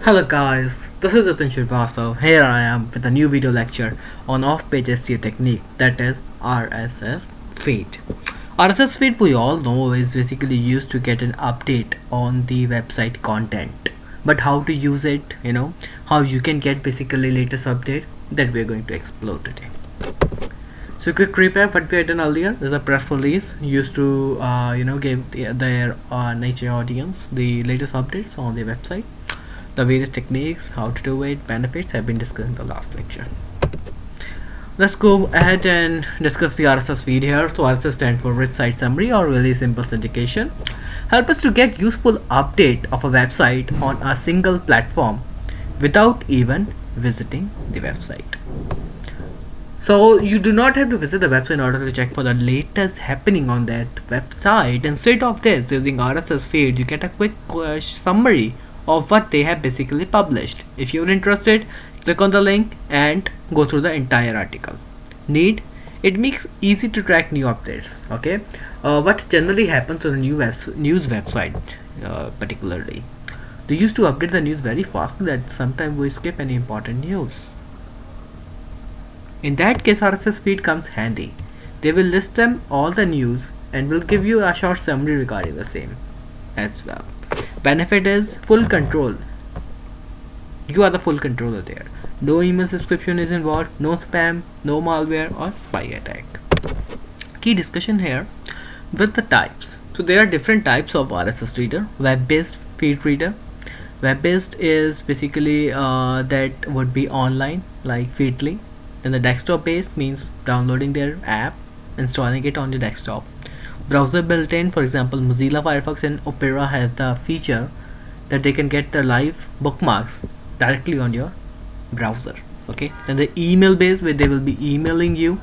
Hello guys, this is Atin Srivastav. Here I am with a new video lecture on off-page SEO technique, that is RSS feed. RSS feed, we all know, is basically used to get an update on the website content. But how to use it, how you can get basically latest update, that we're going to explore today. So quick recap what we had done earlier is a press release used to give their nature audience the latest updates on their website. The various techniques, how to do it, benefits have been discussed in the last lecture. Let's go ahead and discuss the RSS feed here. So RSS stands for Rich Site Summary, or really simple syndication. Help us to get useful update of a website on a single platform without even visiting the website. So you do not have to visit the website in order to check for the latest happening on that website. Instead of this, using RSS feed, you get a quick summary of what they have basically published. If you're interested, click on the link and go through the entire article. It makes easy to track new updates. Okay, what generally happens on a news website, particularly, they used to update the news very fast that sometimes we skip any important news. In that case, RSS feed comes handy. They will list them all the news and will give you a short summary regarding the same as well. Benefit is full control. You are the full controller there. No email subscription is involved, no spam, no malware or spy attack. Key discussion here with the types. So there are different types of RSS reader. Web-based feed reader. Web-based is basically that would be online, like Feedly. Then the desktop-based means downloading their app, installing it on your desktop. Browser built-in, for example, Mozilla Firefox and Opera has the feature that they can get the live bookmarks directly on your browser. Okay, then the email-based, where they will be emailing you,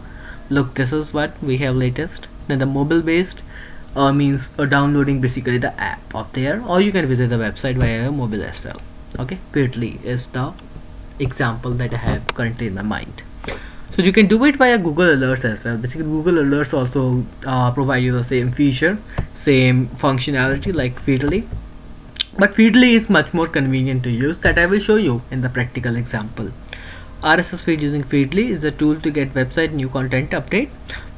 look, this is what we have latest. Then the mobile-based means downloading basically the app of there, or you can visit the website via mobile as well. Okay, Feedly is the example that I have currently in my mind. So you can do it via Google Alerts as well. Basically, Google Alerts also provide you the same feature, same functionality like Feedly. But Feedly is much more convenient to use, that I will show you in the practical example. RSS feed using Feedly is a tool to get website new content update.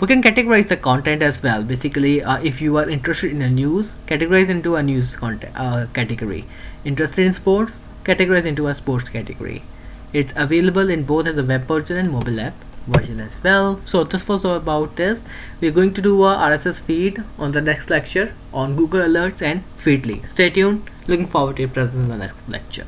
We can categorize the content as well. Basically, if you are interested in a news, categorize into a news content category. Interested in sports, categorize into a sports category. It's available in both as a web version and mobile app version as well. So this was all about this. We're going to do a RSS feed on the next lecture on Google Alerts and Feedly. Stay tuned. Looking forward to your presence in the next lecture.